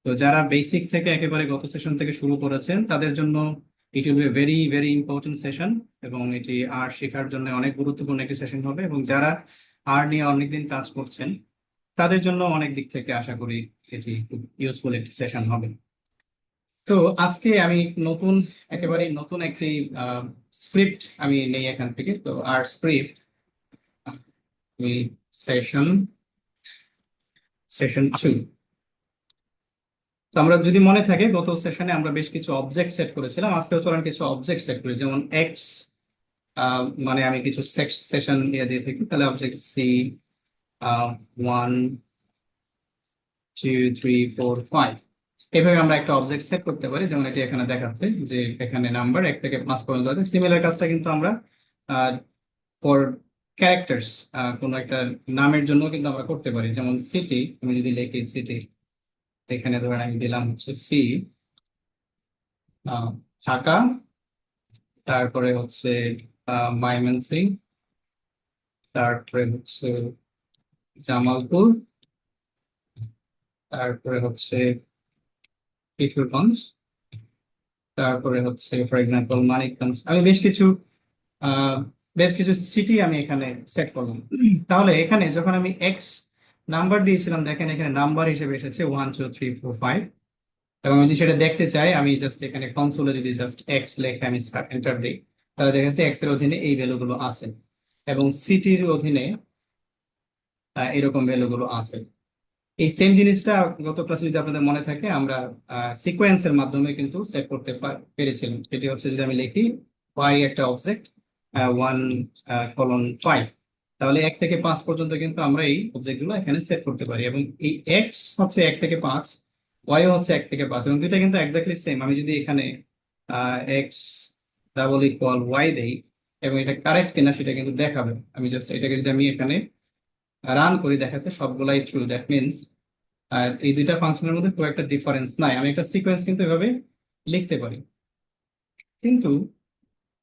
তো যারা বেসিক থেকে একেবারে গত সেশন থেকে শুরু করেছেন তাদের জন্য it will be very very important session, এবং এটি আর শেখার জন্য অনেক গুরুত্বপূর্ণ একটি সেশন হবে। এবং যারা আর নিয়ে অনেকদিন কাজ করছেন তাদের জন্য অনেক দিক থেকে আশা করি এটি খুব ইউজফুল একটি সেশন হবে। তো আজকে আমি নতুন, একেবারে নতুন একটি স্ক্রিপ্ট আমি নেই এখান থেকে। তো আর স্ক্রিপ্ট আমি সেশন সেশন 2। তো আমরা যদি মনে থাকে গত সেশনে আমরা বেশ কিছু অবজেক্ট সেট করেছিলাম, আজকেও চলেন কিছু অবজেক্ট সেট করি। যেমন এক্স, মানে আমি কিছু সেশন দিয়ে থাকি, তাহলে অবজেক্ট সি 1 2 3 4 5, এভাবে আমরা একটা অবজেক্ট সেট করতে পারি। যেমন এটি এখানে দেখাচ্ছে যে এখানে নাম্বার 1 থেকে 5 পর্যন্ত আছে। সিমিলার কাজটা কিন্তু আমরা ফর ক্যারেক্টার্স, কোনো একটা নামের জন্য কিন্তু আমরা করতে পারি। যেমন সিটি, আমি যদি লিখি সিটি, এখানে ধরেন আমি দিলাম হচ্ছে সি, ঢাকা, তারপরে হচ্ছে ময়মনসিংহ, তারপরে হচ্ছে জামালপুর, তারপরে হচ্ছে কিশোরগঞ্জ, তারপরে হচ্ছে ফর এক্সাম্পল মানিকগঞ্জ। আমি আহ, বেশ কিছু সিটি আমি এখানে সেট করলাম। তাহলে এখানে যখন আমি এক্স নাম্বার দিয়েছিলাম, দেখেন এখানে নাম্বার হিসেবে এসেছে 1 2 3 4 5। এবং আমি যদি সেটা দেখতে চাই, আমি জাস্ট এখানে কনসোলে যদি জাস্ট এক্স লেখে আমি এন্টার দিই, তাহলে দেখা যাচ্ছে এক্স এর অধীনে এই ভ্যালুগুলো আছে, এবং সিটির অধীনে এরকম ভ্যালুগুলো আছে। এই সেম জিনিসটা গত ক্লাসে যদি আপনাদের মনে থাকে আমরা সিকোয়েন্সের মাধ্যমে কিন্তু সেট করতে পেরেছিলাম। সেটি হচ্ছে যদি আমি লিখি ওয়াই একটা অবজেক্ট 1:5, তাহলে 1 থেকে 5 পর্যন্ত কিন্তু আমরা এই অবজেক্ট গুলো এখানে সেট করতে পারি। এবং এই এক্স হচ্ছে 1 থেকে 5, ওয়াই হচ্ছে 1 থেকে 5, এবং দুইটা কিন্তু এক্স্যাক্টলি সেম। আমি যদি এখানে এক্স ডাবল ইকুয়াল ওয়াই দেই এবং এটা কারেক্ট কিনা সেটা কিন্তু দেখাবে। আমি জাস্ট এটাকে যদি আমি এখানে রান করি, দেখাচ্ছে সবগুলাই ট্রু। দ্যাট মিনস এই দুইটা ফাংশনের মধ্যে খুব একটা ডিফারেন্স নাই। আমি একটা সিকোয়েন্স কিন্তু এভাবে লিখতে পারি। কিন্তু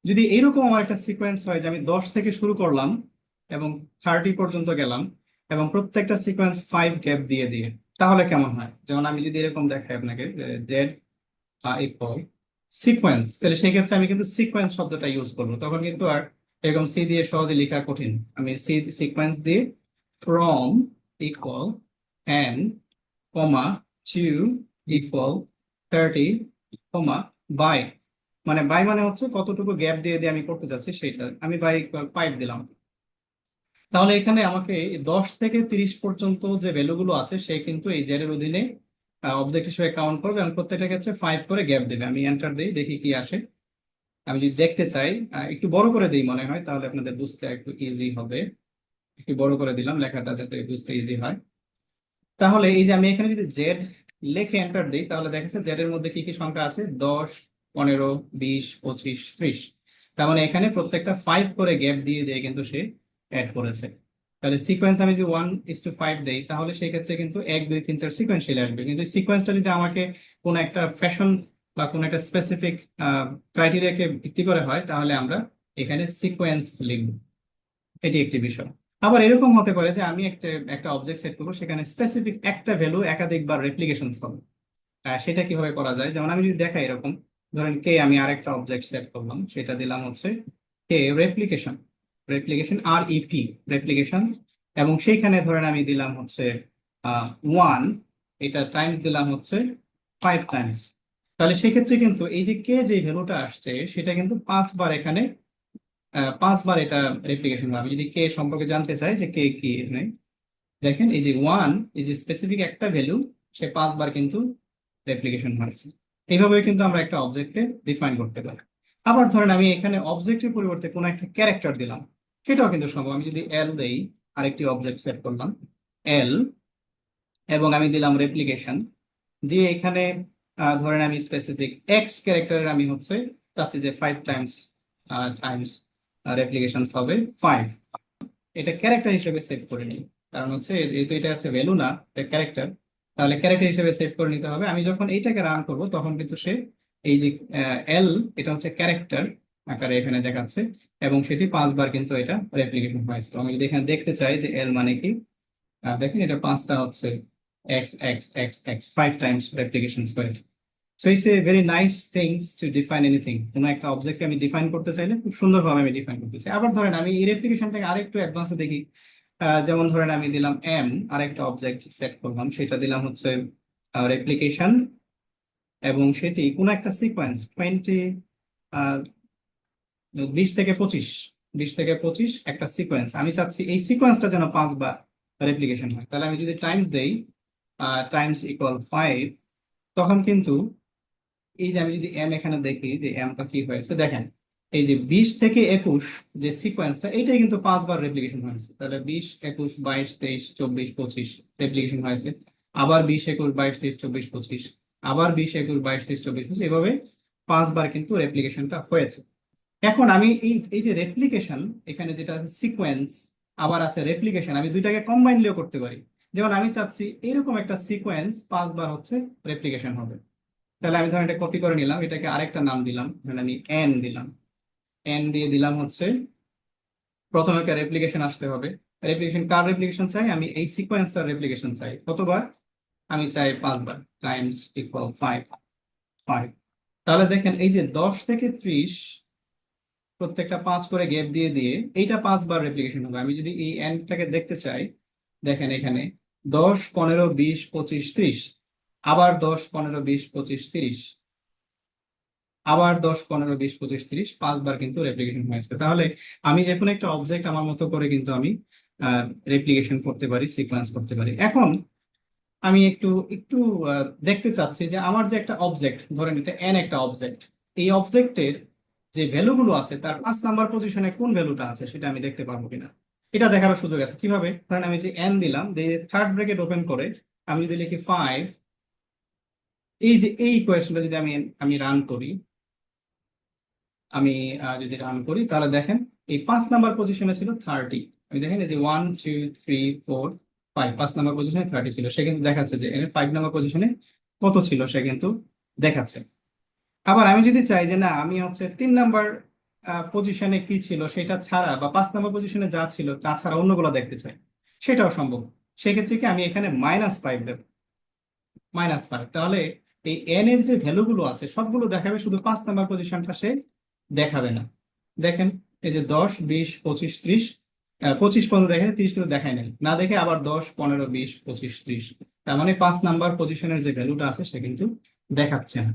যদি এরকম আমার একটা সিকোয়েন্স হয় যে আমি 10 থেকে শুরু করলাম এবং 30 পর্যন্ত গেলাম, এবং প্রত্যেকটা সিকোয়েন্স 5 গ্যাপ দিয়ে দিয়ে, তাহলে কেমন হয়? যেমন আমি যদি এরকম দেখাই আপনাকে জেড ইকুয়াল সিকোয়েন্স, তাহলে সেই ক্ষেত্রে আমি কিন্তু সিকোয়েন্স শব্দটা ইউজ করবো। তখন কিন্তু আর এরকম সি দিয়ে সহজে লেখা কঠিন। আমি সি সিকোয়েন্স দিয়ে from equal N comma 2 equal 30 comma by, মানে বাই মানে হচ্ছে কতটুকু গ্যাপ দিয়ে দিয়ে আমি করতে যাচ্ছি সেটা, আমি বাই 5 দিলাম। তাহলে এখানে আমাকে এই 10 থেকে 30 পর্যন্ত যে ভ্যালুগুলো আছে সে কিন্তু এই জেড এর অধীনে অবজেক্ট হিসেবে কাউন্ট করবে, এবং প্রত্যেকটা ক্ষেত্রে 5 করে গ্যাপ দেবে। আমি এন্টার দিই, দেখি কি আসে। আমি যদি দেখতে চাই, একটু বড় করে দিই মনে হয়, তাহলে আপনাদের বুঝতে একটু ইজি হবে। একটু বড় করে দিলাম লেখাটা যাতে বুঝতে ইজি হয়। তাহলে এই যে আমি এখানে যদি জেড লিখে এন্টার দিই, তাহলে দেখা যাচ্ছে জেড এর মধ্যে কি কি সংখ্যা আছে, 10 15 20 25 30। তার মানে এখানে প্রত্যেকটা 5 করে গ্যাপ দিয়ে দিয়ে কিন্তু সে অ্যাড করেছে। তাহলে সিকোয়েন্স আমি যদি 1:5 দেই, তাহলে সেই ক্ষেত্রে কিন্তু 1 2 3 4 সিকোয়েন্সিয়ালি আসবে। কিন্তু সিকোয়েন্সটা যদি আমাকে কোনো একটা ফ্যাশন বা কোনো একটা স্পেসিফিক ক্রাইটেরিয়াকে ভিত্তি করে হয়, তাহলে আমরা এখানে সিকোয়েন্স লিখব। এটি একটি বিষয়। আবার এরকম হতে পারে যে আমি একটা একটা অবজেক্ট সেট করবো, সেখানে স্পেসিফিক একটা ভ্যালু একাধিকবার রেপ্লিকেশন হবে। সেটা কিভাবে করা যায়? যেমন আমি যদি দেখাই এরকম, ধরেন কে, আমি আরেকটা অবজেক্ট সেট করলাম, সেটা দিলাম হচ্ছে কে রেপ্লিকেশন, রেপ্লিকেশন আর ইপি রেপ্লিকেশন, এবং সেইখানে ধরেন আমি দিলাম হচ্ছে 1, এটা টাইমস দিলাম হচ্ছে 5 টাইমস। তাহলে সেক্ষেত্রে কিন্তু এই যে কে যে ভ্যালুটা আসছে সেটা কিন্তু 5 বার এখানে 5 বার এটা রেপ্লিকেশন হবে। আমি যদি কে সম্পর্কে জানতে চাই যে কে কি এখানে, দেখেন এই যে 1, এই যে স্পেসিফিক একটা ভ্যালু, সে 5 বার কিন্তু রেপ্লিকেশন হয়েছে। এইভাবে কিন্তু আমরা একটা অবজেক্টকে ডিফাইন করতে পারি। আবার ধরেন আমি এখানে অবজেক্টের পরিবর্তে কোনো একটা ক্যারেক্টার দিলাম, সেটাও কিন্তু সম্ভব। আমি যদি এল দেই, আরেকটি অবজেক্ট সেট করলাম এল, এবং আমি দিলাম রেপ্লিকেশন দিয়ে এখানে ধরেন আমি স্পেসিফিক এক্স ক্যারেক্টারের আমি হচ্ছে চাচ্ছি যে 5 টাইমস টাইমস রেপ্লিকেশন হবে 5। এটা ক্যারেক্টার হিসেবে সেভ করে নিই, কারণ হচ্ছে যেহেতু এটা হচ্ছে ভ্যালু না, এটা ক্যারেক্টার, তাহলে ক্যারেক্টার হিসেবে সেভ করে নিতে হবে। আমি যখন এইটাকে রান করব তখন কিন্তু সে এই যে এল, এটা হচ্ছে ক্যারেক্টার আকারে এখানে দেখাচ্ছে, এবং সেটি 5 বার কিন্তু এটা রেপ্লিকেশন হয়েছে। তো আমি যদি এখানে দেখতে চাই যে এল মানে কি, দেখেন এটা 5টা হচ্ছে x 5 times replications হয়েছে। So it's a very nice things to define anything. কোনো একটা অবজেক্টকে আমি ডিফাইন করতে চাইলে খুব সুন্দরভাবে আমি ডিফাইন করতে চাই। আবার ধরেন আমি এই রেপ্লিকেশনটাকে আরেকটু অ্যাডভান্সে দেখি। যেমন ধরেন আমি দিলাম এম, আরেকটা অবজেক্ট সেট করলাম, সেটা দিলাম হচ্ছে রেপ্লিকেশন, এবং সেটি কোনো একটা সিকোয়েন্স 20 থেকে 25, 20 থেকে 25 একটা সিকোয়েন্স আমি চাচ্ছি এই সিকোয়েন্সটা যেন 5 বার রেপ্লিকেশন হয়। তাহলে আমি যদি টাইমস দেই, টাইমস ইকুয়াল 5, তখন কিন্তু এই যে আমি যদি এম এখানে দেখি যে এমটা কি হয়েছে, দেখেন এই যে 20 থেকে 21 যে সিকোয়েন্সটা, এটাই কিন্তু 5 বার রেপ্লিকেশন হয়েছে। তাহলে 20, 21, 22, 23, 24, 25 রেপ্লিকেশন হয়েছে। আবার 20, 21, 22, 23, 24, 25, আবার 20, 21, 22, 23, 24, 25, এভাবে 5 বার কিন্তু রেপ্লিকেশনটা হয়েছে। এখন আমি এই এই যে রেপ্লিকেশন, এখানে যেটা আছে সিকোয়েন্স, আবার আছে রেপ্লিকেশন, আমি দুইটাকে কম্বাইনলিও করতে পারি। যেমন আমি চাচ্ছি এরকম একটা সিকোয়েন্স 5 বার হচ্ছে রেপ্লিকেশন হবে। তাহলে আমি ধরেন এটা কপি করে নিলাম, এটাকে আরেকটা নাম দিলাম, ধরেন আমি এন দিলাম। এন দিয়ে দিলাম হচ্ছে প্রথমে একটা রেপ্লিকেশন আসতে হবে। রেপ্লিকেশন কার রেপ্লিকেশন চাই? আমি এই সিকোয়েন্সটার রেপ্লিকেশন চাই। কতবার? আমি চাই 5 বার। Times equal 5। তাহলে দেখেন এই যে 10 থেকে 30 প্রত্যেকটা 5 করে গ্যাপ দিয়ে দিয়ে এইটা 5 বার রেপ্লিকেশন হবে। আমি যদি এই এন্ডটাকে দেখতে চাই, দেখেন এখানে 10, 15, 20, 25, 30, আবার 10, 15, 20, 25, 30, আবার 10, 15, 20, 25, 30, 5 বার কিন্তু রেপ্লিকেশন হয়েছে। তাহলে আমি যে কোনো একটা অবজেক্ট আমার মতো করে কিন্তু আমি রেপ্লিকেশন করতে পারি, সিকোয়েন্স করতে পারি। এখন আমি একটু একটু দেখতে চাচ্ছি যে আমার যে একটা অবজেক্ট, ধরেন এটা এন একটা অবজেক্ট, এই অবজেক্টের যে ভ্যালুগুলো আছে তার 5 নাম্বার পজিশনে কোন ভ্যালুটা আছে সেটা আমি দেখতে পারবো কিনা, এটা দেখার সুযোগ আছে। কিভাবে? ধরেন আমি যে এন দিলাম, দিয়ে থার্ড ব্র্যাকেট ওপেন করে আমি যদি লিখি 5, এই যে এই ইকুয়েশনটা যদি আমি আমি রান করি, আমি যদি রান করি, তাহলে দেখেন এই 5 নাম্বার পজিশনে ছিল 30। আমি দেখেন এই যে 1, 2, 3, 4, 5, 5 নাম্বার পজিশনে 30 ছিল, সে কিন্তু দেখাচ্ছে যে 5 নাম্বার পজিশনে কত ছিল, সে কিন্তু দেখাচ্ছে। আবার আমি যদি চাই যে না, আমি হচ্ছে 3 নাম্বার পজিশনে কি ছিল সেটা ছাড়া, বা 5 নাম্বার পজিশনে যা ছিল তা ছাড়া অন্যগুলো দেখতে চাই, সেটাও সম্ভব। সেক্ষেত্রে কি আমি এখানে -5 দেব, -5। তাহলে এই এন এর যে ভ্যালুগুলো আছে সবগুলো দেখাবে, শুধু 5 নাম্বার পজিশনটা সে দেখাবে না। দেখেন এই যে 10, 20, 25, 30, 25 পর্যন্ত দেখে, 30 কিন্তু দেখায় নাই, না দেখে আবার 10, 15, 20, 25, 30, তার মানে 5 নাম্বার পজিশনের যে ভ্যালুটা আছে সে কিন্তু দেখাচ্ছে না।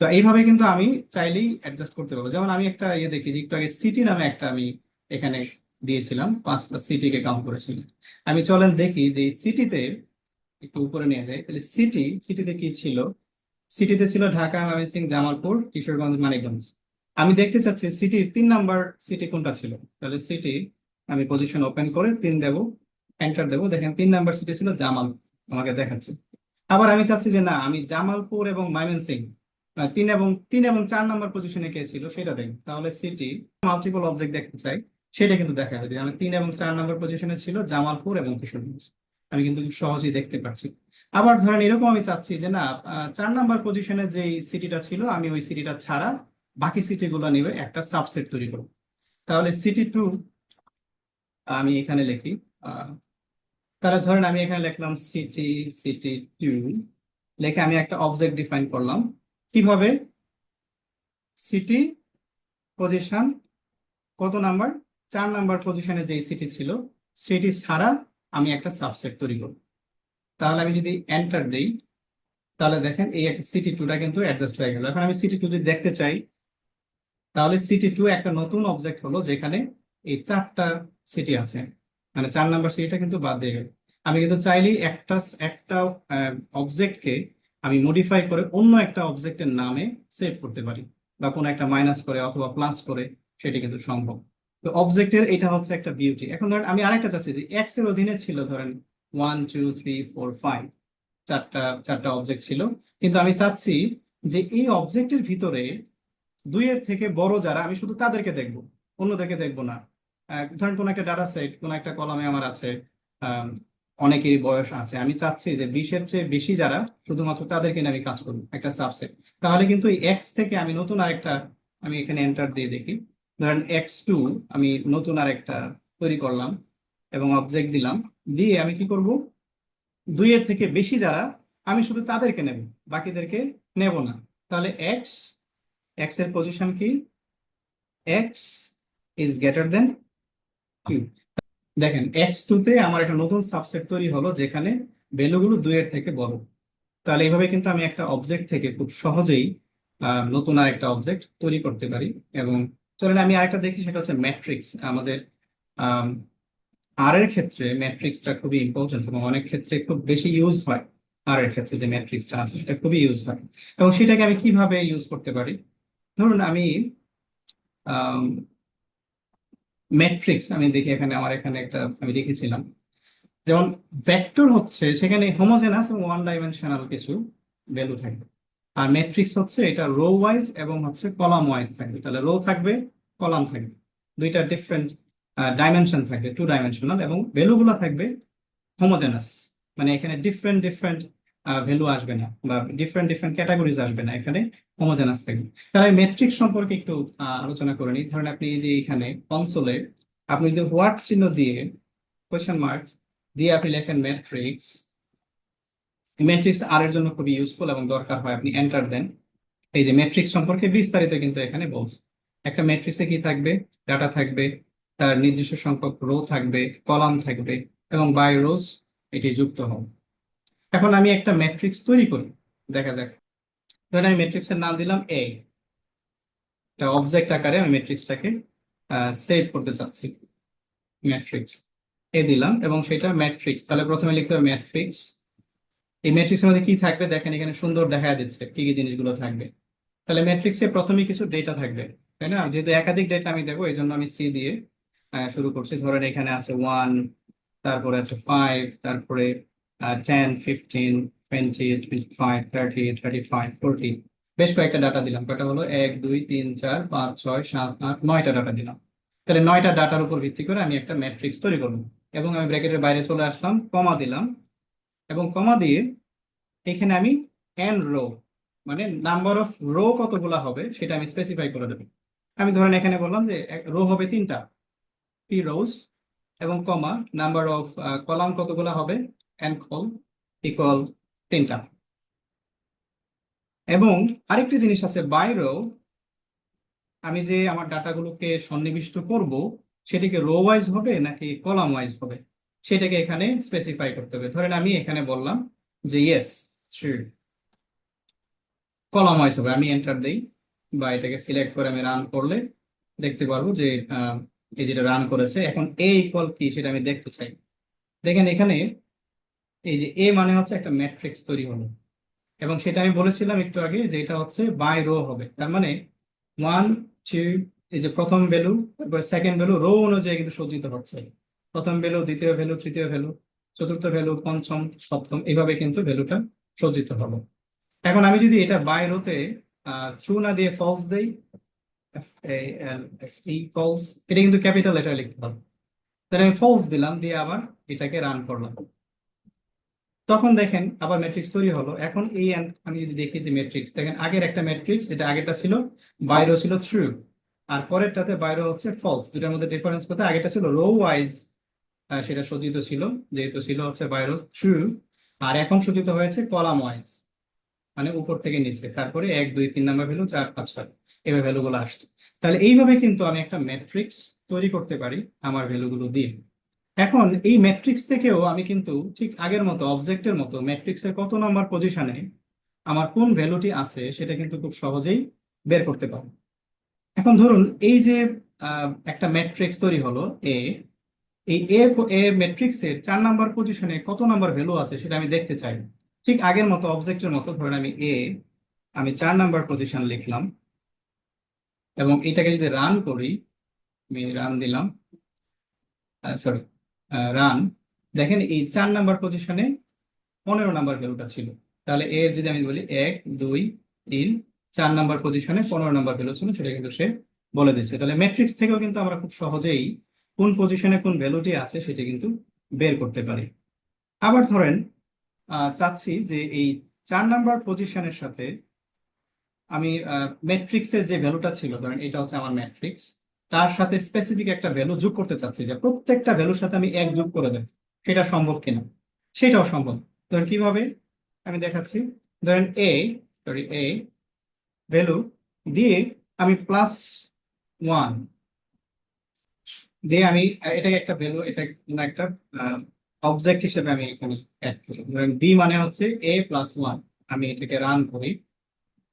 তো এইভাবে কিন্তু আমি চাইলেই অ্যাডজাস্ট করতে পারবো। যেমন আমি একটা ইয়ে দেখি যে একটু আগে সিটি নামে একটা আমি এখানে দিয়েছিলাম, 5টা সিটিকে কাউন্ট করেছিলাম। আমি চলেন দেখি যে এই সিটিতে একটু উপরে নিয়ে যায়, তাহলে সিটিতে কি ছিল? সিটিতে ছিল ঢাকা, ময়মনসিংহ, জামালপুর, কিশোরগঞ্জ, মানিকগঞ্জ। আমি দেখতে চাচ্ছি সিটির 3 নাম্বার সিটি কোনটা ছিল। তাহলে সিটি আমি পজিশন ওপেন করে 3 দেবো, এন্টার দেবো, দেখেন 3 নাম্বার সিটি ছিল জামাল, আমাকে দেখাচ্ছে। আবার আমি চাচ্ছি যে না, আমি জামালপুর এবং ময়মনসিংহ 3 এবং 4 নাম্বার পজিশনে কে ছিল সেটা দেখবো। তাহলে সিটি মাল্টিপল অবজেক্ট দেখতে চাই, সেটা কিন্তু দেখা যাবে যে আমি 3 এবং 4 নাম্বার পজিশনে ছিল জামালপুর এবং কিশোরগঞ্জ, আমি কিন্তু খুব সহজেই দেখতে পাচ্ছি। আবার ধরেন এরকম আমি চাচ্ছি যে না, 4 নাম্বার পজিশনে যে সিটিটা ছিল আমি ওই সিটিটা ছাড়া বাকি সিটি গুলো নিবে একটা সাবসেট তৈরি করবো। তাহলে সিটি 2 আমি এখানে লিখি। আহ, তাহলে ধরেন আমি এখানে লিখলাম সিটি 2, লিখে আমি একটা অবজেক্ট ডিফাইন করলাম। কিভাবে? সিটি পজিশন কত নাম্বার? 4 নাম্বার পজিশনে যে সিটি ছিল সেটি ছাড়া আমি একটা সাবসেট তৈরি করব। তাহলে আমি যদি এন্টার দেই, তাহলে দেখেন এই একটা সিটি 2টা কিন্তু অ্যাডজাস্ট হয়ে গেল। এখন আমি সিটি 2 যদি দেখতে চাই, তাহলে সিটি 2 একটা নতুন অবজেক্ট হলো যেখানে এই 4টা সিটি আছে, মানে 4 নাম্বার সিটিটা কিন্তু বাদ দিয়ে গেল। আমি কিন্তু চাইলেই একটা একটা অবজেক্টকে আমি মডিফাই করে অন্য একটা অবজেক্টের নামে সেভ করতে পারি, বা কোনো একটা মাইনাস করে অথবা প্লাস করে, সেটা কিন্তু সম্ভব। তো অবজেক্টের এটা হচ্ছে একটা বিউটি। এখন ধরেন আমি আরেকটা চাচ্ছি যে এক্স এর অধীনে ছিল, ধরেন 1, 2, 3, 4, 5, চারটা চারটা অবজেক্ট ছিল, কিন্তু আমি চাচ্ছি যে এই অবজেক্টের ভিতরে 2-এর থেকে বড় যারা, আমি শুধু তাদেরকে দেখবো, অন্যদেরকে দেখবো না। ধরেন কোন একটা ডাটা সেট, কোন একটা কলামে আমার আছে, আহ, অনেকেরই বয়স আছে, আমি চাচ্ছি যে 20-এর চেয়ে বেশি যারা, শুধুমাত্র তাদেরকে নিয়ে আমি কাজ করবো, একটা সাবসেট। তাহলে কিন্তু এই এক্স থেকে আমি নতুন আরেকটা, আমি এখানে এন্টার দিয়ে দেখি, ধরেন x2 আমি নতুন আরেকটা তৈরি করলাম এবং অবজেক্ট দিলাম, দিয়ে আমি কি করব? দুইয়ের থেকে বেশি যারা, আমি শুধু তাদেরকে নেব, বাকিদেরকে নেব না। তাহলে এক্স, এক্স এর পজিশন কি? X is greater than Q. দেখেন এক্স টু তে আমার একটা নতুন সাবসেট তৈরি হলো যেখানে ভ্যালুগুলো দুইয়ের থেকে বড়। তাহলে এইভাবে কিন্তু আমি একটা অবজেক্ট থেকে খুব সহজেই নতুন আর একটা অবজেক্ট তৈরি করতে পারি। এবং চলেন আমি আরেকটা দেখি, সেটা হচ্ছে ম্যাট্রিক্স। আমাদের আর এর ক্ষেত্রে ম্যাট্রিক্সটা খুবই ইম্পর্টেন্ট এবং অনেক ক্ষেত্রে খুব বেশি ইউজ হয়। আর এর ক্ষেত্রে যে ম্যাট্রিক্সটা আছে সেটা খুবই ইউজ হয়। এবং সেটাকে আমি কিভাবে ইউজ করতে পারি? ধরুন আমি ম্যাট্রিক্স, আমি দেখি এখানে আমার এখানে একটা আমি লিখেছিলাম, যেমন ভেক্টর হচ্ছে সেখানে হোমোজেনাস এবং ওয়ান ডাইমেনশনাল কিছু ভ্যালু থাকবে। আর ম্যাট্রিক্স হচ্ছে এটা রো ওয়াইজ এবং হচ্ছে কলাম ওয়াইজ থাকবে। তাহলে রো থাকবে, কলাম থাকবে, দুইটা ডিফারেন্ট ডাইমেনশন থাকবে, টু ডাইমেনশনাল, এবং ভ্যালুগুলো থাকবে হোমোজেনাস। মানে এখানে ডিফারেন্ট ডিফারেন্ট ভ্যালু আসবে না, বা ডিফারেন্ট ডিফারেন্ট ক্যাটাগরিজ আসবে না, এখানে হোমোজেনাস থাকবে। তাহলে ম্যাট্রিক্স সম্পর্কে একটু আলোচনা করে নিই। ধরেন আপনি এই যে এখানে কনসোলে আপনি যদি হোয়াট চিহ্ন দিয়ে, কোয়েশ্চেন মার্ক দিয়ে আপনি লেখেন ম্যাট্রিক্স, ম্যাট্রিক্স আর এর জন্য খুবই ইউজফুল এবং দরকার হয় আপনি এন্টার দেন। এই যে ম্যাট্রিক্স সম্পর্কে বিস্তারিত কিন্তু এখানে বলছে। একটা ম্যাট্রিক্সে কি থাকবে? ডাটা থাকবে, তার নির্দিষ্ট সংখ্যক রো থাকবে, কলাম থাকবে, এবং বাই রোজ এটি যুক্ত হবে। এখন আমি একটা ম্যাট্রিক্স তৈরি করি, দেখা যাক। ধরেন আমি ম্যাট্রিক্সের নাম দিলাম এ, একটা অবজেক্ট আকারে আমি ম্যাট্রিক্সটাকে সেভ করতে চাচ্ছি। ম্যাট্রিক্স এ দিলাম এবং সেটা ম্যাট্রিক্স, তাহলে প্রথমে লিখতে হবে ম্যাট্রিক্স। এই ম্যাট্রিক্সের মধ্যে কি থাকবে দেখেন, এখানে সুন্দর দেখা যাচ্ছে কি কি জিনিসগুলো থাকবে। তাহলে ম্যাট্রিক্সে প্রথমে কিছু ডেটা থাকবে, তাই না? যেহেতু একাধিক ডেটা আমি দেবো, এই জন্য আমি সি দিয়ে শুরু করছি। ধরেন এখানে আছে 1, তারপরে আছে 5, তারপরে 10, 15, 20, 25, 30, 35, 40। বেশ কয়েকটা ডাটা দিলাম। কয়টা হলো? 1, 2, 3, 4, 5, 6, 7, 8, 9টা ডাটা দিলাম। তাহলে 9টা ডাটার উপর ভিত্তি করে আমি একটা ম্যাট্রিক্স তৈরি করবো। এবং আমি ব্র্যাকেটের বাইরে চলে আসলাম, কমা দিলাম, এবং কমা দিয়ে এখানে আমি এন রো, মানে নাম্বার অফ রো কতগুলা হবে সেটা আমি স্পেসিফাই করে দেবো। আমি ধরেন এখানে বললাম যে রো হবে 3টা, 3 রোজ, এবং কমা নাম্বার অফ কলাম কতগুলা হবে, এন কল ইকুয়াল 3টা। এবং আরেকটি জিনিস আছে, বাই রো, আমি যে আমার ডাটাগুলোকে সন্নিবিষ্ট করব সেটিকে রো ওয়াইজ হবে নাকি কলাম ওয়াইজ হবে, সেটাকে এখানে স্পেসিফাই করতে হবে। ধরেন আমি এখানে বললাম যে ইয়েস, কলাম ওয়াইজ হবে, আমি এন্টার দেই বা এটাকে সিলেক্ট করে আমি রান করলে দেখতে পারবো যে এই যেটা রান করেছে। এখন এ ইকুয়াল কি সেটা আমি দেখতে চাই। দেখেন এখানে এই যে এ মানে হচ্ছে একটা ম্যাট্রিক্স তৈরি হলো, এবং সেটা আমি বলেছিলাম একটু আগে যে এটা হচ্ছে বাই রো হবে। তার মানে 1, 2, এই যে প্রথম ভ্যালু, তারপর সেকেন্ড ভ্যালু, রো অনুযায়ী কিন্তু সজ্জিত হচ্ছে। প্রথম ভ্যালু, দ্বিতীয় ভ্যালু, তৃতীয় ভ্যালু, চতুর্থ ভ্যালু, পঞ্চম, সপ্তম, এইভাবে কিন্তু ভ্যালুটা সজ্জিত হবে। এখন আমি যদি এটা বাই রোতে ট্রু না দিয়ে ফলস দেই, ফলস, এটা কিন্তু ক্যাপিটাল লেটার লিখতে হবে। তাহলে আমি ফলস দিলাম, দিয়ে আবার এটাকে রান করলাম, তখন দেখেন আবার ম্যাট্রিক্স তৈরি হলো। এখন এই আমি যদি দেখি যে ম্যাট্রিক্স, দেখেন আগের একটা ম্যাট্রিক্স, এটা আগেরটা ছিল বাইরো ছিল ট্রু, আর পরেরটাতে বাইরো হচ্ছে ফলস। দুটার মধ্যে ডিফারেন্স কোথায়? আগেরটা ছিল রো ওয়াইজ, সেটা সজ্জিত ছিল, যেহেতু ছিল হচ্ছে বাইরো ট্রু, আর এখন সজ্জিত হয়েছে কলাম ওয়াইজ, মানে উপর থেকে নিচে, তারপরে 1, 2, 3 নাম্বার ভ্যালু, 4, 5, 6 এভাবে ভ্যালুগুলো আসছে। তাহলে এইভাবে কিন্তু আমি একটা ম্যাট্রিক্স তৈরি করতে পারি আমার ভ্যালুগুলো দিয়ে। এখন এই ম্যাট্রিক্স থেকেও আমি কিন্তু ঠিক আগের মতো অবজেক্টের মতো ম্যাট্রিক্সের কত নাম্বার পজিশনে আমার কোন ভ্যালুটি আছে সেটা কিন্তু খুব সহজেই বের করতে পারবো। এখন ধরুন এই যে একটা ম্যাট্রিক্স তৈরি হলো এ, এই এ ম্যাট্রিক্সের 4 নাম্বার পজিশনে কত নাম্বার ভ্যালু আছে সেটা আমি দেখতে চাই। ঠিক আগের মতো অবজেক্টের মতো ধরেন আমি এ, আমি 4 নাম্বার পজিশন লিখলাম, এবং এটাকে যদি রান করি, আমি রান দিলাম, সরি রান, দেখেন এই 4 নাম্বার পজিশনে 15 নাম্বার ভ্যালুটা ছিল। তাহলে এর যদি আমি বলি 1, 2, 3, 4 নাম্বার পজিশনে 15 নাম্বার ভ্যালু ছিল, সেটা কিন্তু সে বলে দিচ্ছে। তাহলে ম্যাট্রিক্স থেকেও কিন্তু আমরা খুব সহজেই কোন পজিশনে কোন ভ্যালুটি আছে সেটা কিন্তু বের করতে পারি। আবার ধরেন চাচ্ছি যে এই 4 নাম্বার পজিশনের সাথে আমি ম্যাট্রিক্সের যে ভ্যালুটা ছিল, ধরেন এটা হচ্ছে আমার ম্যাট্রিক্স, তার সাথে স্পেসিফিক একটা ভ্যালু যোগ করতে চাচ্ছি, যে প্রত্যেকটা ভ্যালুর সাথে আমি 1 যোগ করে দেব। সেটা সম্ভব কিনা? সেটাও সম্ভব। ধরেন কিভাবে আমি দেখাচ্ছি। ধরেন এ ভ্যালু দিয়ে আমি +1 দিয়ে আমি এটাকে একটা ভ্যালু, এটা কোনো একটা অবজেক্ট হিসেবে আমি এখানে অ্যাড করি। ধরেন বি মানে হচ্ছে a+1। আমি এটাকে রান করি।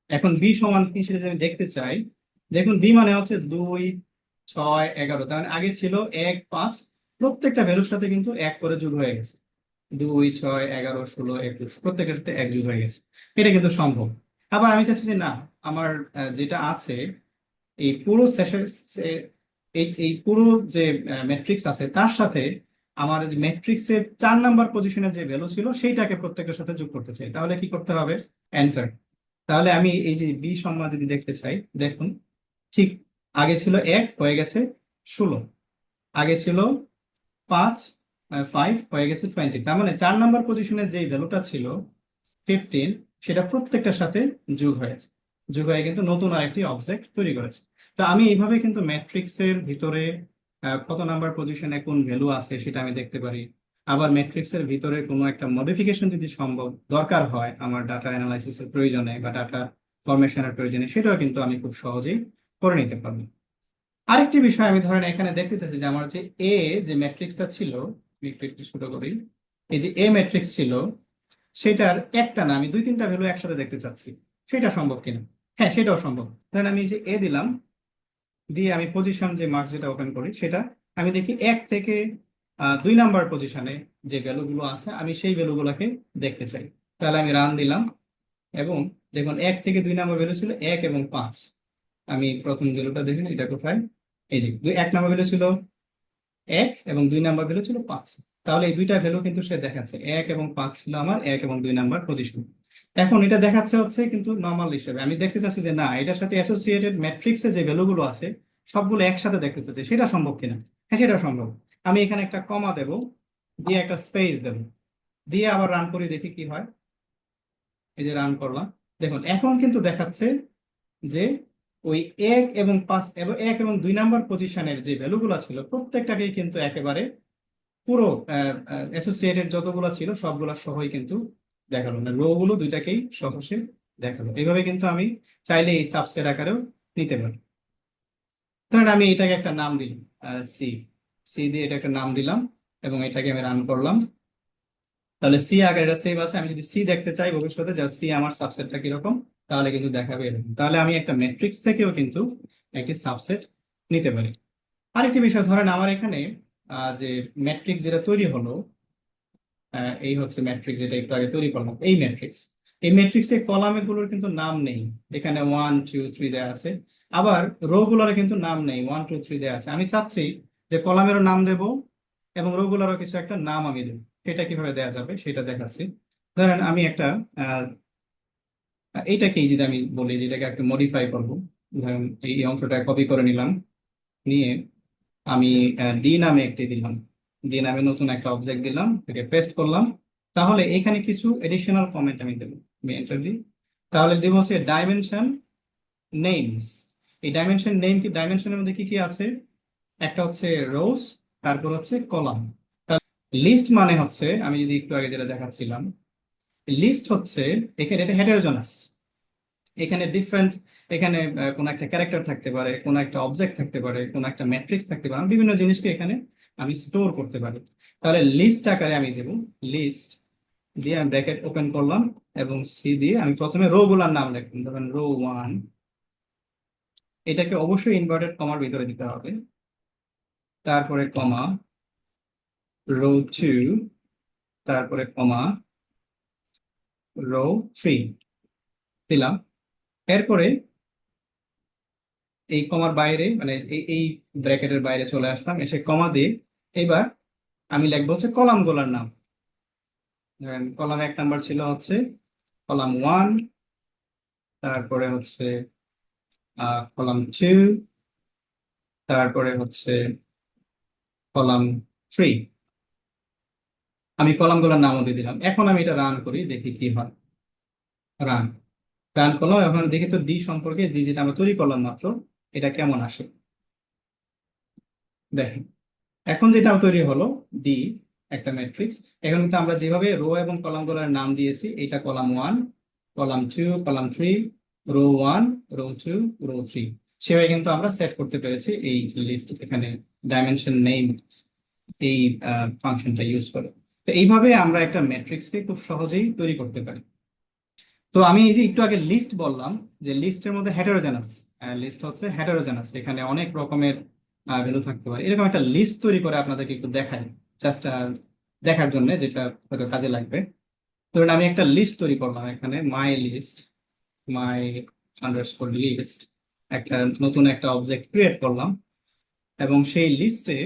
এখন বি সমান কি সেটা যদি আমি দেখতে চাই, দেখুন বি মানে হচ্ছে 2, 6, 11। তার মানে আগে ছিল 1, 5, প্রত্যেকটা ভ্যালুর সাথে কিন্তু 1 করে যোগ হয়ে গেছে। 2, 6, 11, 16, 21 প্রত্যেকের সাথে 1 যোগ হয়ে গেছে। এটা কিন্তু সম্ভব। আবার আমি চাচ্ছি যে না, আমার যেটা আছে এই পুরো সেশন, এই এই পুরো যে ম্যাট্রিক্স আছে তার সাথে আমার ম্যাট্রিক্সের 4 নাম্বার পজিশনে যে ভ্যালু ছিল সেইটাকে প্রত্যেকের সাথে যোগ করতে চাই। তাহলে কি করতে হবে? এন্টার। তাহলে আমি এই যে বি সম্মান যদি দেখতে চাই, দেখুন ঠিক আগে ছিল 1 হয়ে গেছে 16, আগে ছিল 5, 5 হয়ে গেছে 20। তার মানে 4 নাম্বার পজিশনে যে ভ্যালুটা ছিল 15, সেটা প্রত্যেকটার সাথে যোগ হয়েছে। যোগ হয়ে কিন্তু নতুন আরেকটি অবজেক্ট তৈরি করেছে। তো আমি এইভাবে কিন্তু ম্যাট্রিক্সের ভিতরে কত নাম্বার পজিশনে কোন ভ্যালু আছে সেটা আমি দেখতে পারি। আবার ম্যাট্রিক্সের ভিতরে কোনো একটা মডিফিকেশন যদি সম্ভব দরকার হয় আমার ডাটা অ্যানালাইসিসের প্রয়োজনে বা ডাটা ফরমেশনের প্রয়োজনে, সেটাও কিন্তু আমি খুব সহজেই করে নিতে পারবো। আরেকটি বিষয় আমি ধরেন এখানে দেখতে চাচ্ছি যে আমার যে এ যে ম্যাট্রিক্সটা ছিল, আমি একটু একটু ছোট করি। এই যে এ ম্যাট্রিক্স ছিল সেটার একটা না আমি 2, 3টা ভ্যালু একসাথে দেখতে চাচ্ছি। সেটা সম্ভব কিনা? হ্যাঁ, সেটাও সম্ভব। ধরেন আমি এই যে এ দিলাম, দিয়ে আমি পজিশন যে মার্কস যেটা ওপেন করি সেটা আমি দেখি 1 থেকে 2 নাম্বার পজিশনে যে ভ্যালুগুলো আছে আমি সেই ভ্যালুগুলোকে দেখতে চাই। তাহলে আমি রান দিলাম এবং দেখুন 1 থেকে 2 নাম্বার ভ্যালু ছিল 1 এবং 5। আমি প্রথম ভ্যালুটা দেখুন এটা কোথায়, এই যে 1 নাম্বার ভ্যালু ছিল 1 এবং 2 নাম্বার ভ্যালু ছিল 5। তাহলে এই দুইটা ভ্যালু কিন্তু সে দেখাচ্ছে, 1 এবং 5 ছিল আমার 1 এবং 2 নাম্বার পজিশন। এখন এটা দেখাচ্ছে হচ্ছে কিন্তু নর্মাল হিসেবে। আমি দেখতে চাচ্ছি যে না, এটার সাথে অ্যাসোসিয়েটেড ম্যাট্রিক্সে যে ভ্যালুগুলো আছে সবগুলো একসাথে দেখতে চাচ্ছি, সেটা সম্ভব কিনা? হ্যাঁ, সেটা সম্ভব। আমি এখানে একটা কমা দেব, দিয়ে একটা স্পেস দেব, দিয়ে আবার রান করি, দেখি কি হয়। এই যে রান করলাম, দেখুন এখন কিন্তু দেখাচ্ছে যে ওই 1 এবং 2 নাম্বার পজিশনের যে ভ্যালুগুলো ছিল প্রত্যেকটাকেই কিন্তু একেবারে পুরো অ্যাসোসিয়েটেড যতগুলো ছিল সবগুলা সহই কিন্তু দেখালো, না রো গুলো দুইটাকেই সহসে দেখালো। এইভাবে কিন্তু আমি চাইলে এই সাবসেট আকারেও নিতে পারি। ধরেন আমি এটাকে একটা নাম দিলাম সি। সি দিয়ে এটা একটা নাম দিলাম এবং এটাকে আমি রান করলাম। তাহলে সি আকারে এটা সেভ আছে। আমি যদি সি দেখতে চাই ভবিষ্যতে যে সি আমার সাবসেটটা কিরকম, তাহলে কিন্তু দেখাবে এরকম। তাহলে আমি একটা ম্যাট্রিক্স থেকেও কিন্তু একটি সাবসেট নিতে পারি। আরেকটি বিষয়, ধরেন আমার এখানে যে ম্যাট্রিক্স যেটা তৈরি হলো, এই হচ্ছে ম্যাট্রিক্স যেটা একটু আগে তৈরি করলাম, এই ম্যাট্রিক্স। এই ম্যাট্রিক্সের কলামে গুলোর কিন্তু নাম নেই। এখানে 1, 2, 3 দেওয়া আছে। আবার রো গুলোর কিন্তু নাম নেই, 1, 2, 3 দেওয়া আছে। আমি চাচ্ছি যে কলামেরও নাম দেব এবং রো গুলোরও কিছু একটা নাম আমি দেবো। সেটা কিভাবে দেওয়া যাবে সেটা দেখাচ্ছি। ধরেন আমি একটা আহ এইটাকেই যদি আমি বলি যে এটাকে একটু মডিফাই করবো, ধরেন এই অংশটা কপি করে নিলাম, নিয়ে আমি ডি নামে একটি দিলাম। ডি নামে নতুন একটা অবজেক্ট দিলাম, এটাকে পেস্ট করলাম। তাহলে এখানে কিছু এডিশনাল কমেন্ট আমি দেবো। আমি এন্টার দিই। তাহলে দেবো হচ্ছে ডাইমেনশন নেমস। এই ডাইমেনশন নেম কি, ডাইমেনশনের মধ্যে কি কি আছে? একটা হচ্ছে রোজ, তারপর হচ্ছে কলাম। লিস্ট মানে হচ্ছে আমি যদি একটু আগে যেটা দেখাচ্ছিলাম, লিস্ট হচ্ছে এখানে এটা হেটেরোজেনাস। এখানে ডিফারেন্ট, এখানে কোন একটা ক্যারেক্টার থাকতে পারে, কোন একটা অবজেক্ট থাকতে পারে, কোন একটা ম্যাট্রিক্স থাকতে পারে, আমি বিভিন্ন জিনিসকে এখানে আমি স্টোর করতে পারি। তাহলে লিস্ট আকারে আমি দেব, লিস্ট দিয়ে আমি ব্র্যাকেট ওপেন করলাম এবং সি দিয়ে আমি প্রথমে রো গুলার নাম লিখলাম। ধরেন রো 1, এটাকে অবশ্যই ইনভার্টেড কমার ভিতরে দিতে হবে। তারপরে কমা, রো 2, তারপরে কমা, রো 3 দিলাম। এরপরে এই কমার বাইরে মানে এই ব্র্যাকেটের বাইরে চলে আসলাম, এসে কমা দিয়ে এবার আমি লিখবো হচ্ছে কলাম গুলার নাম। ধরেন কলাম 1 নাম্বার ছিল হচ্ছে কলাম 1, তারপরে হচ্ছে কলাম 2, তারপরে হচ্ছে কলাম 3। আমি কলাম গুলার নামও দিয়ে দিলাম। এখন আমি এটা রান করি, দেখি কি হয়। রান রান করলাম, এখন দেখি তো ডি সম্পর্কে, যেটা আমরা তৈরি করলাম মাত্র, এটা কেমন আসে দেখেন। এখন যেটা তৈরি হলো ডি, একটা ম্যাট্রিক্স। এখন কিন্তু আমরা যেভাবে রো এবং কলামগুলোর নাম দিয়েছি, এটা column 1, column 2, column 3, row 1, row 2, row 3, সেভাবে কিন্তু আমরা সেট করতে পেরেছি এই লিস্ট এখানে ডাইমেনশন নেম এই ফাংশনটা ইউজ করে। তো এইভাবে আমরা একটা ম্যাট্রিক্সকে খুব সহজেই তৈরি করতে পারি। তো আমি এই যে একটু আগে লিস্ট বললাম, যে লিস্টের মধ্যে হেটেরোজেনাস, লিস্ট হচ্ছে হেটেরোজেনাস, এখানে অনেক রকমের ভ্যালু থাকতে পারে। এরকম একটা লিস্ট তৈরি করে আপনাদেরকে একটু দেখাই, জাস্ট দেখার জন্য, যেটা হয়তো কাজে লাগবে। ধরুন আমি একটা লিস্ট তৈরি করলাম, এখানে মাই আন্ডারস্কোর লিস্ট, একটা নতুন একটা অবজেক্ট ক্রিয়েট করলাম, এবং সেই লিস্টে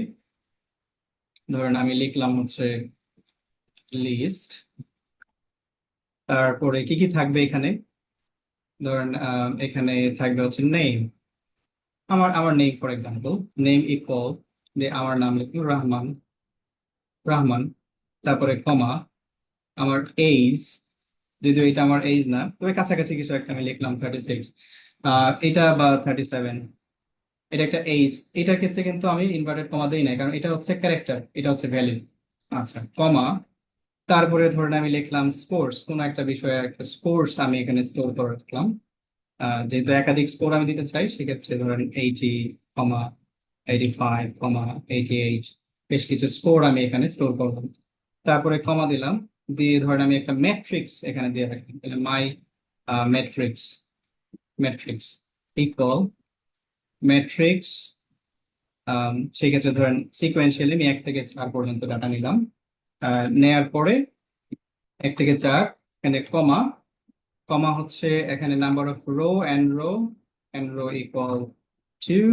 ধরুন আমি লিখলাম হচ্ছে লিস্ট, তারপরে কি কি থাকবে এখানে, ধরেন এখানে থাকবে হচ্ছে নেম, আমার আমার name for example, name equal, যে আমার নাম লিখবো রহমান, রহমান, তারপরে কমা, আমার এইজ, যদিও এটা আমার এইজ না, তবে কাছাকাছি কিছু একটা আমি লিখলাম 36, এটা বা 37, এটা একটা এইজ। এটার ক্ষেত্রে কিন্তু আমি ইনভার্টেড কমা দেই না, কারণ এটা হচ্ছে ক্যারেক্টার, এটা হচ্ছে ভ্যালু। আচ্ছা, কমা, তারপরে ধরেন আমি লিখলাম স্কোর্স, কোন একটা বিষয়ে একটা স্কোর্স আমি এখানে স্টোর করে রাখলাম। যেহেতু একাধিক স্কোর আমি দিতে চাই, সেক্ষেত্রে ধরেন 80, 85, 88, বেশ কিছু স্কোর আমি এখানে স্টোর করলাম। তারপরে কমা দিলাম, দিয়ে ধরেন আমি একটা ম্যাট্রিক্স এখানে দিয়ে রাখি, তাহলে মাই ম্যাট্রিক্স, ম্যাট্রিক্স ইকুয়াল ম্যাট্রিক্স, সেক্ষেত্রে ধরেন সিকোয়েন্সিয়ালি আমি 1 থেকে 4 পর্যন্ত ডাটা নিলাম। নেয়ার পরে 1 থেকে 4, এখানে কমা, কমা হচ্ছে এখানে number of row and row equal 2,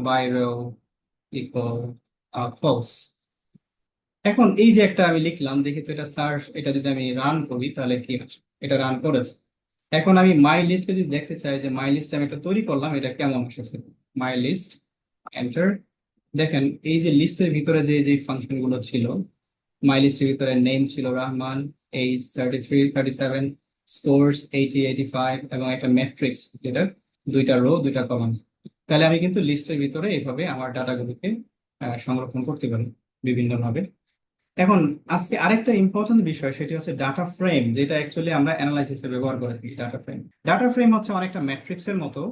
by row equal false. এখন এই যে একটা আমি লিখলাম, দেখি তো এটা সার্চ, এটা যদি আমি রান করি তাহলে কি আসে, এটা রান করেছে। এখন আমি মাই লিস্টে যদি দেখতে চাই যে মাই লিস্ট আমি একটা তৈরি করলাম, এটা কেমন এসেছে, মাই লিস্ট, এন্টার। দেখেন এই যে লিস্টের ভিতরে যে যে ফাংশন গুলো ছিল, মাই লিস্টের ভিতরে নেম ছিল রহমান, এইজ 33, 37, স্কোর্স 80, 85, এবং একটা ম্যাট্রিক্স যেটা 2টা রো 2টা কলাম। তাহলে আমি কিন্তু লিস্টের ভিতরে এইভাবে আমার ডাটাগুলোকে সংরক্ষণ করতে পারি বিভিন্নভাবে। এখন আজকে আরেকটা ইম্পর্টেন্ট বিষয়, সেটি হচ্ছে ডাটা ফ্রেম, যেটা অ্যাকচুয়ালি আমরা অ্যানালাইসিসে ব্যবহার করে থাকি। ডাটা ফ্রেম হচ্ছে অনেকটা ম্যাট্রিক্সের মতো,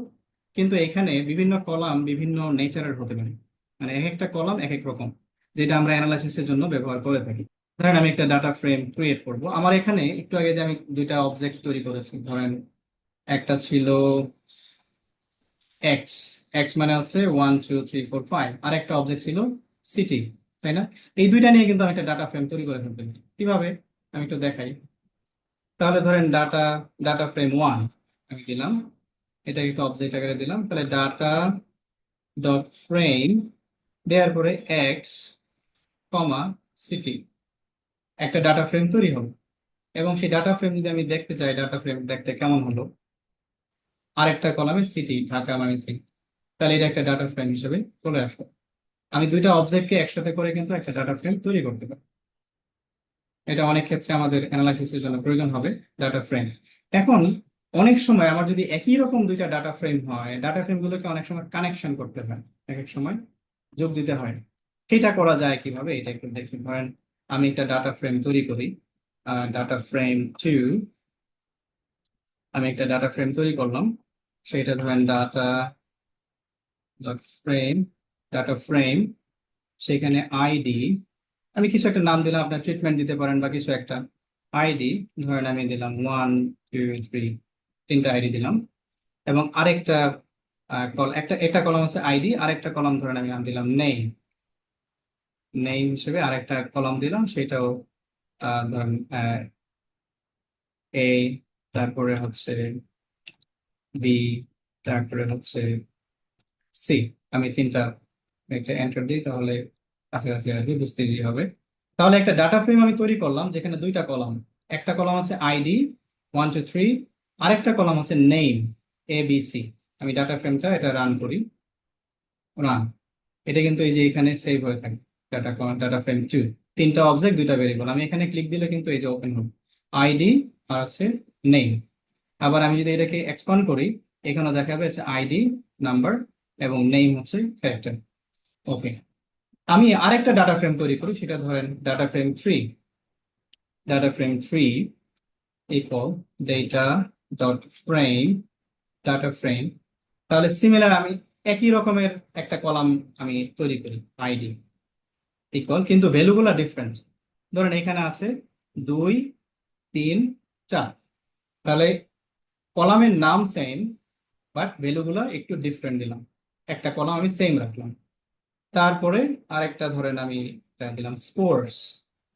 কিন্তু এখানে বিভিন্ন কলাম বিভিন্ন নেচারের হতে পারে, মানে এক একটা কলাম এক এক রকম, যেটা আমরা অ্যানালাইসিসের জন্য ব্যবহার করে থাকি। ধরেন আমি একটা ডাটা ফ্রেম ক্রিয়েট করব, আমার এখানে একটু আগে যে আমি 2টা অবজেক্ট তৈরি করেছি, ধরেন একটা ছিল এক্স, এক্স মানে হচ্ছে 1 2 3 4 5, আর একটা অবজেক্ট ছিল সিটি, তাই না? এই 2টা নিয়ে কিন্তু আমি একটা ডাটা ফ্রেম তৈরি করে ফেলতে পারি। কিভাবে, আমি একটু দেখাই। তাহলে ধরেন ডাটা ডাটা ফ্রেম 1 আমি দিলাম, এটা একটা অবজেক্ট আকারে দিলাম, তাহলে ডাটা ডট ফ্রেম দেওয়ার পরে এক্স কমা সিটি, একটা ডাটা ফ্রেম তৈরি হলো। এবং সেই ডাটা ফ্রেম যদি আমি দেখতে চাই, ডাটা ফ্রেম দেখতে কেমন হলো, আরেকটা কলামে সিটি, ঢাকা মানে সিটি, তাহলে এটা একটা ডাটা ফ্রেম হিসেবে চলে আসলো। আমি 2টা অবজেক্টকে একসাথে করে কিন্তু একটা ডাটা ফ্রেম তৈরি করতে পারি। এটা অনেক ক্ষেত্রে আমাদের অ্যানালাইসিসের জন্য প্রয়োজন হবে ডাটা ফ্রেম। এখন অনেক সময় আমার যদি একই রকম 2টা ডাটা ফ্রেম হয়, ডাটা ফ্রেম গুলোকে অনেক সময় কানেকশন করতে হয়, এক এক সময় যোগ দিতে হয়। সেটা করা যায় কিভাবে, এটা একটু দেখি। ধরেন আমি একটা ডাটা ফ্রেম তৈরি করি, ডাটা ফ্রেম 2, আমি একটা ডাটা ফ্রেম তৈরি করলাম, সেটা ধরেন data dot frame, data frame, সেখানে আইডি, আমি কিছু একটা নাম দিলাম, আপনার ট্রিটমেন্ট দিতে পারেন বা কিছু একটা আইডি, ধরেন আমি দিলাম 1 2 3, 3টা আইডি দিলাম। এবং আরেকটা একটা একটা কলাম হচ্ছে আইডি, আরেকটা কলাম ধরেন আমি নাম দিলাম নেম, নেম হিসেবে আরেকটা কলাম দিলাম, সেটাও ধরেন এ, তারপরে হচ্ছে বি, তারপরে হচ্ছে সি। আমি 3টা একটা এন্টার দিই, তাহলে কাছাকাছি আর কি, বুঝতে ইজি হবে। তাহলে একটা ডাটা ফ্রেম আমি তৈরি করলাম, যেখানে 2টা কলাম, একটা কলাম আছে আইডি 1 2 3, আরেকটা কলাম হচ্ছে নেম ABC। আমি ডাটা ফ্রেমটা এটা রান করি, রান, এটা কিন্তু এই যে এখানে সেভ হয়ে থাকে, ডাটা ডাটা ফ্রেম 2, 3টা অবজেক্ট 2টা ভেরিয়েবল। আমি এখানে ক্লিক দিলে কিন্তু এই যে ওপেন হবে আইডি আর হচ্ছে নেম। আবার আমি যদি এটাকে এক্সপান্ড করি, এখানে দেখাবে হচ্ছে আইডি নাম্বার এবং নেম হচ্ছে ক্যারেক্টার। ওকে, আমি আরেকটা ডাটা ফ্রেম তৈরি করি, সেটা ধরেন data frame three equal data dot frame তাহলে সিমিলার আমি একই রকমের একটা কলাম আমি তৈরি করি, আইডি ইকুয়াল, কিন্তু ভ্যালুগুলো ডিফারেন্ট। ধরেন এখানে আছে 2 3 4, তাহলে কলামের নাম সেম বাট ভ্যালুগুলো একটু ডিফারেন্ট দিলাম, একটা কলাম আমি সেম রাখলাম। তারপরে আরেকটা ধরেন আমি দিলাম স্পোর্টস,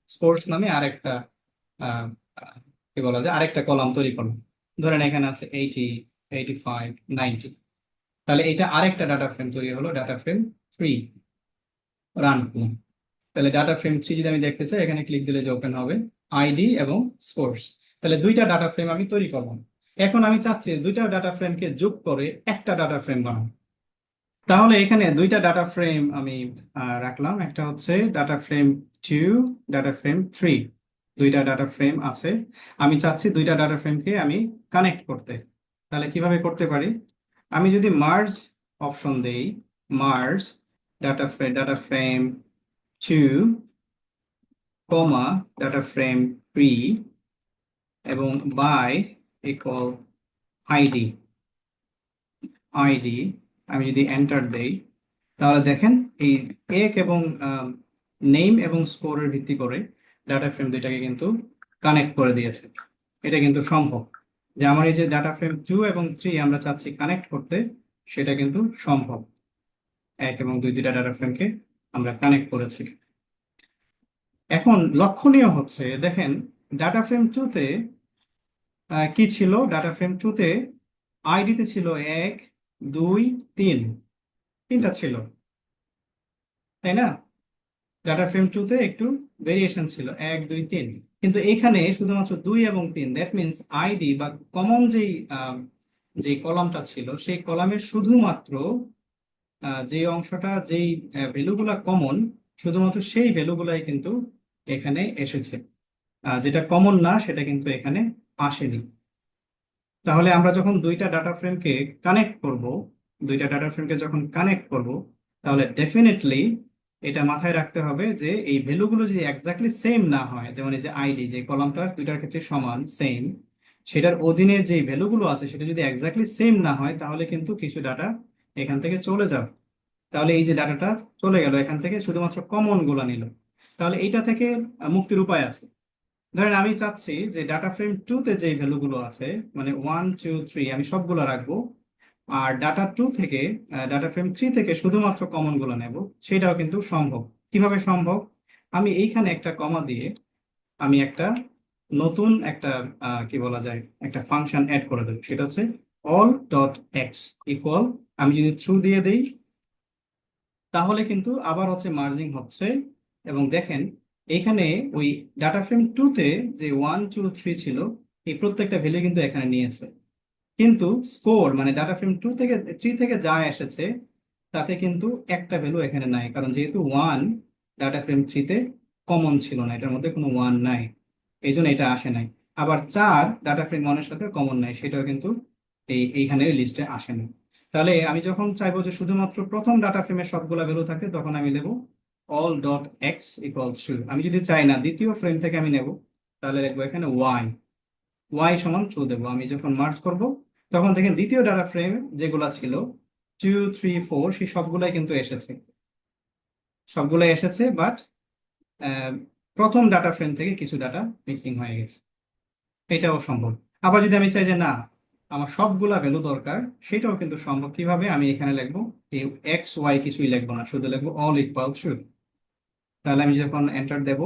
স্পোর্টস নামে আরেকটা আহ, আহ, কি বলা যায় আরেকটা কলাম তৈরি করলাম। ধরেন এখানে আছে 80 85 90, তাহলে এটা আরেকটা ডাটা ফ্রেম তৈরি হলো, ডাটা ফ্রেম 3 রান করলাম। তাহলে ডাটা ফ্রেম 3 যদি আমি দেখতে চাই, এখানে ক্লিক দিলে যে ওপেন হবে আইডি এবং স্পোর্টস। তাহলে দুইটা ডাটা ফ্রেম আমি তৈরি করলাম। এখন আমি চাচ্ছি দুইটা ডাটা ফ্রেমকে যোগ করে একটা ডাটা ফ্রেম বানাবো। তাহলে এখানে দুইটা ডাটা ফ্রেম আমি রাখলাম, একটা হচ্ছে ডাটা ফ্রেম 2, ডাটা ফ্রেম 3, দুইটা ডাটা ফ্রেম আছে। আমি চাচ্ছি দুইটা ডাটা ফ্রেমকে আমি কানেক্ট করতে। তাহলে কিভাবে করতে পারি? আমি যদি মার্জ অপশন দেই, মার্জ ডাটা ফ্রেম 2 কমা ডাটা ফ্রেম 3 এবং বাই ইকুয়াল আইডি আইডি, আমি যদি এন্টার দেই, তাহলে দেখেন এই এক এবং নেম এবং স্কোরের ভিত্তি করে ডাটা ফ্রেম দুইটাকে কিন্তু কানেক্ট করে দিয়েছে। এটা কিন্তু সম্ভব যে আমার এই যে ডাটা ফ্রেম 2 এবং 3 আমরা চাচ্ছি কানেক্ট করতে, সেটা কিন্তু সম্ভব। 1 এবং 2 দুইটা ডাটা ফ্রেমকে আমরা কানেক্ট করেছি। এখন লক্ষণীয় হচ্ছে দেখেন ডাটা ফ্রেম 2 তে কি ছিল, ডাটা ফ্রেম 2 তে আইডিতে ছিল 1 2 3, তিনটা ছিল, তাই না? ডাটা ফ্রেম 2 তে একটু ভেরিয়েশন ছিল 1 2 3, কিন্তু এখানে শুধুমাত্র 2 এবং 3, দ্যাট মিনস আইডি বা কমন যে কলামটা ছিল সেই কলামের শুধুমাত্র যে অংশটা যেই ভ্যালুগুলা কমন, শুধুমাত্র সেই ভ্যালুগুলাই কিন্তু এখানে এসেছে। যেটা কমন না সেটা কিন্তু এখানে আসেনি। তাহলে আমরা যখন দুইটা ডাটা ফ্রেমকে যখন কানেক্ট করব, তাহলে ডেফিনেটলি এটা মাথায় রাখতে হবে যে এই ভ্যালুগুলো যদি এক্স্যাক্টলি সেম না হয়, যেমন এই যে আইডি যে কলামটা দুইটার ক্ষেত্রে সমান সেম, সেটার অধীনে যে ভ্যালুগুলো আছে সেটা যদি এক্স্যাক্টলি সেম না হয়, তাহলে কিন্তু কিছু ডাটা এখান থেকে চলে যাবে। তাহলে এই যে ডাটাটা চলে গেল এখান থেকে, শুধুমাত্র কমন গুলা নিল। তাহলে এইটা থেকে মুক্তির উপায় আছে। ধরেন আমি চাচ্ছি যে ডাটা ফ্রেম 2 তে যে ভ্যালুগুলো আছে, মানে 1 2 3 আমি সবগুলো রাখবো, আর ডাটা ফ্রেম 3 থেকে শুধুমাত্র কমন গুলো নেব। সেটাও কিন্তু সম্ভব। কিভাবে সম্ভব? আমি এইখানে একটা কমা দিয়ে আমি একটা নতুন একটা কি বলা যায় একটা ফাংশন অ্যাড করে দেবো, সেটা হচ্ছে all.x ইকুয়াল, আমি যদি থ্রু দিয়ে দেই, তাহলে কিন্তু আবার হচ্ছে মার্জিং হচ্ছে। এবং দেখেন এখানে ওই ডাটা ফ্রেম 2 তে যে 1 2 3 ছিল, এই প্রত্যেকটা ভ্যালু কিন্তু এখানে নিয়েছে, কিন্তু স্কোর মানে ডাটা ফ্রেম 2 থেকে 3 থেকে যা এসেছে তাতে কিন্তু একটা ভ্যালু এখানে নাই, কারণ যেহেতু 1 ডাটা ফ্রেম 3 তে কমন ছিল না, এটার মধ্যে কোনো 1 নাই, এই জন্য এটা আসে নাই। আবার 4 ডাটা ফ্রেম 1-এর সাথে কমন নাই, সেটাও কিন্তু এইখানে লিস্টে আসে না। তাহলে আমি যখন চাইবো যে শুধুমাত্র প্রথম ডাটা ফ্রেমের সবগুলা ভ্যালু থাকে, তখন আমি দেবো all.x = আমি যদি চাই না দ্বিতীয় ফ্রেম থেকে আমি নেব, তাহলে লিখবো এখানে y সমান ট্রু দেবো। আমি যখন মার্জ করব, তখন দেখেন দ্বিতীয় ডাটা ফ্রেম যেগুলা ছিল 2 3 4, সেই সবগুলাই এসেছে, বাট প্রথম ডাটা ফ্রেম থেকে কিছু ডাটা মিসিং হয়ে গেছে। এটাও সম্ভব। আবার যদি আমি চাই যে না, আমার সবগুলা ভ্যালু দরকার, সেটাও কিন্তু সম্ভব। কিভাবে? আমি এখানে লিখবো এই এক্স ওয়াই কিছুই লিখবো না, শুধু লিখবো অল ইকুয়াল ট্রু। তাহলে আমি যখন এন্টার দেব,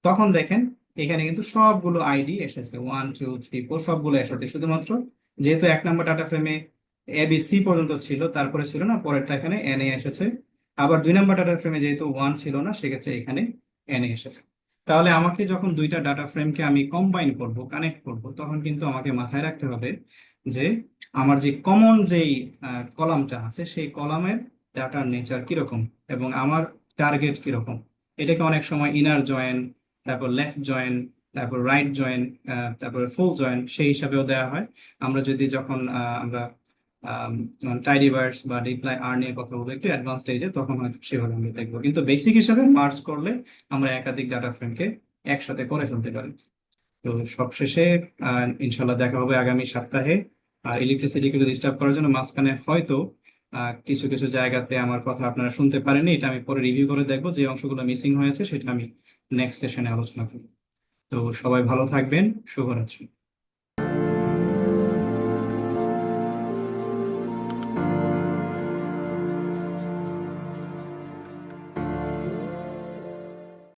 তখন দেখেন এখানে কিন্তু সবগুলো আইডি এসেছে, 1 2 3 4 সবগুলো এসেছে। শুধুমাত্র যেহেতু 1 নম্বর ডাটা ফ্রেমে ABC পর্যন্ত ছিল, তারপরে ছিল না, পরেরটা এখানে NA এসেছে। আবার 2 নম্বর ডাটা ফ্রেমে যেহেতু 1 ছিল না, সেক্ষেত্রে এখানে NA এসেছে। তাহলে আমাকে যখন দুইটা ডাটা ফ্রেমকে আমি কম্বাইন করব, কানেক্ট করব, তখন কিন্তু আমাকে মাথায় রাখতে হবে যে আমার যে কমন যেই কলামটা আছে, সেই কলামের ডাটার নেচার কিরকম এবং আমার টার্গেট কিরকম। এটাকে অনেক সময় ইনার জয়েন, তারপর লেফট জয়েন, তারপর রাইট জয়েন, তারপর ফুল জয়েন সেই হিসাবেও দেওয়া হয়। আমরা যদি যখন আমরা টাইডিভার্স বা রিপ্লাই আর নিয়ে কথা বলবো একটু অ্যাডভান্স স্টেজে, তখন হয়তো সেভাবে আমরা দেখবো। কিন্তু বেসিক হিসাবে মার্জ করলে আমরা একাধিক ডাটা ফ্রেমকে একসাথে করে ফেলতে পারি। তো সবশেষে ইনশাল্লাহ দেখা হবে আগামী সপ্তাহে। আর ইলেকট্রিসিটিকে ডিস্টার্ব করার জন্য মাঝখানে হয়তো কিছু কিছু জায়গাতে আমার কথা আপনারা শুনতে পারেননি, এটা আমি পরে রিভিউ করে দেখবো। যে অংশগুলো মিসিং হয়েছে সেটা আমি নেক্সট সেশনে আলোচনা করবো। তো সবাই ভালো থাকবেন, শুভরাত্রি।